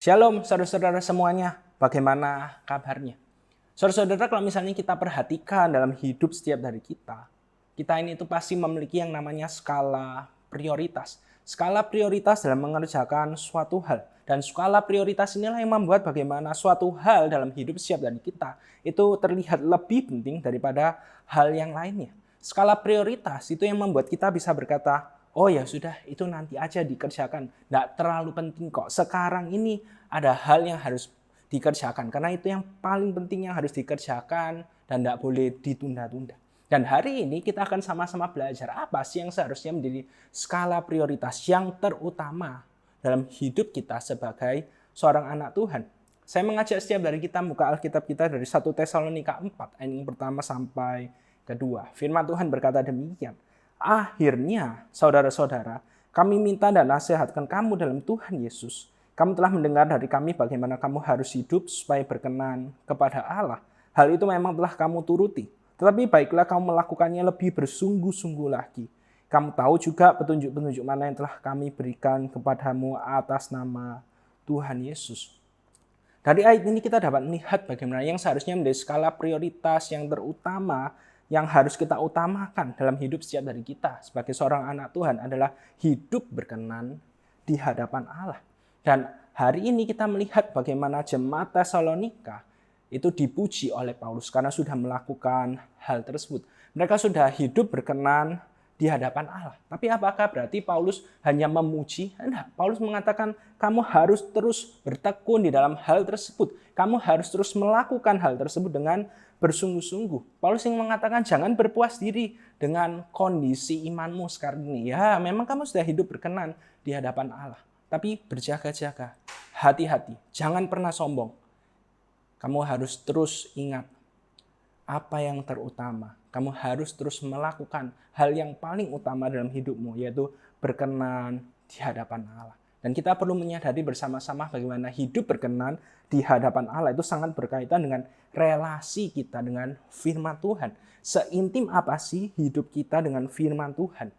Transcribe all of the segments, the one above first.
Shalom saudara-saudara semuanya, bagaimana kabarnya? Saudara-saudara, kalau misalnya kita perhatikan dalam hidup setiap dari kita ini itu pasti memiliki yang namanya skala prioritas. Skala prioritas dalam mengerjakan suatu hal. Dan skala prioritas inilah yang membuat bagaimana suatu hal dalam hidup setiap dari kita itu terlihat lebih penting daripada hal yang lainnya. Skala prioritas itu yang membuat kita bisa berkata, oh ya sudah, itu nanti aja dikerjakan. Tidak terlalu penting kok. Sekarang ini ada hal yang harus dikerjakan. Karena itu yang paling penting yang harus dikerjakan dan tidak boleh ditunda-tunda. Dan hari ini kita akan sama-sama belajar apa sih yang seharusnya menjadi skala prioritas yang terutama dalam hidup kita sebagai seorang anak Tuhan. Saya mengajak setiap dari kita buka Alkitab kita dari 1 Tesalonika 4 ayat yang pertama sampai kedua. Firman Tuhan berkata demikian. Akhirnya, saudara-saudara, kami minta dan nasihatkan kamu dalam Tuhan Yesus. Kamu telah mendengar dari kami bagaimana kamu harus hidup supaya berkenan kepada Allah. Hal itu memang telah kamu turuti. Tetapi baiklah kamu melakukannya lebih bersungguh-sungguh lagi. Kamu tahu juga petunjuk-petunjuk mana yang telah kami berikan kepadamu atas nama Tuhan Yesus. Dari ayat ini kita dapat melihat bagaimana yang seharusnya menjadi skala prioritas yang terutama yang harus kita utamakan dalam hidup setiap dari kita sebagai seorang anak Tuhan adalah hidup berkenan di hadapan Allah. Dan hari ini kita melihat bagaimana jemaat Tesalonika itu dipuji oleh Paulus karena sudah melakukan hal tersebut. Mereka sudah hidup berkenan di hadapan Allah. Tapi apakah berarti Paulus hanya memuji? Tidak. Paulus mengatakan kamu harus terus bertekun di dalam hal tersebut. Kamu harus terus melakukan hal tersebut dengan bersungguh-sungguh. Paulus yang mengatakan jangan berpuas diri dengan kondisi imanmu sekarang ini. Ya, memang kamu sudah hidup berkenan di hadapan Allah. Tapi berjaga-jaga, hati-hati, jangan pernah sombong. Kamu harus terus ingat apa yang terutama. Kamu harus terus melakukan hal yang paling utama dalam hidupmu, yaitu berkenan di hadapan Allah. Dan kita perlu menyadari bersama-sama bagaimana hidup berkenan di hadapan Allah itu sangat berkaitan dengan relasi kita dengan firman Tuhan. Seintim apa sih hidup kita dengan firman Tuhan?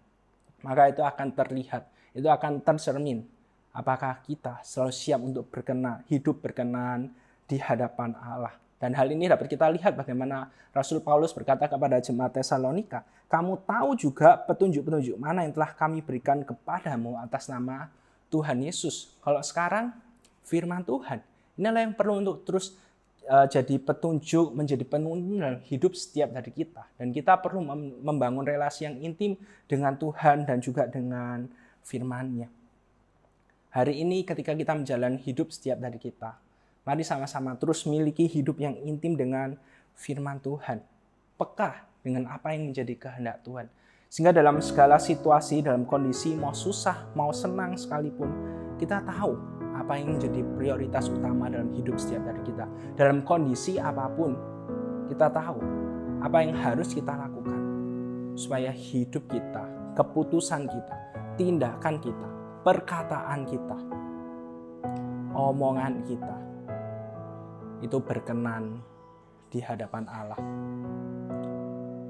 Maka itu akan terlihat, itu akan tercermin. Apakah kita selalu siap untuk berkenan, hidup berkenan di hadapan Allah. Dan hal ini dapat kita lihat bagaimana Rasul Paulus berkata kepada jemaat Tesalonika, kamu tahu juga petunjuk-petunjuk mana yang telah kami berikan kepadamu atas nama Tuhan Yesus. Kalau sekarang firman Tuhan, inilah yang perlu untuk terus jadi petunjuk, menjadi penuntun dalam hidup setiap dari kita. Dan kita perlu membangun relasi yang intim dengan Tuhan dan juga dengan firman-Nya. Hari ini ketika kita menjalani hidup setiap dari kita, mari sama-sama terus miliki hidup yang intim dengan firman Tuhan. Peka dengan apa yang menjadi kehendak Tuhan. Sehingga dalam segala situasi, dalam kondisi mau susah, mau senang sekalipun, kita tahu apa yang menjadi prioritas utama dalam hidup setiap dari kita. Dalam kondisi apapun, kita tahu apa yang harus kita lakukan. Supaya hidup kita, keputusan kita, tindakan kita, perkataan kita, omongan kita, itu berkenan di hadapan Allah.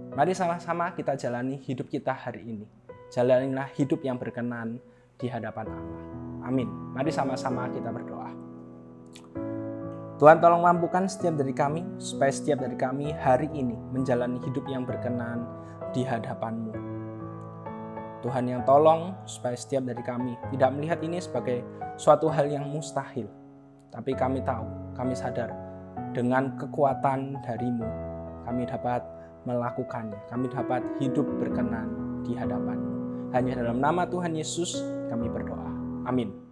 Mari sama-sama kita jalani hidup kita hari ini. Jalanilah hidup yang berkenan di hadapan Allah. Amin. Mari sama-sama kita berdoa. Tuhan, tolong mampukan setiap dari kami, supaya setiap dari kami hari ini menjalani hidup yang berkenan di hadapan-Mu. Tuhan yang tolong supaya setiap dari kami tidak melihat ini sebagai suatu hal yang mustahil. Tapi kami tahu, kami sadar, dengan kekuatan dari-Mu, kami dapat melakukannya. Kami dapat hidup berkenan di hadapan-Mu. Hanya dalam nama Tuhan Yesus kami berdoa. Amin.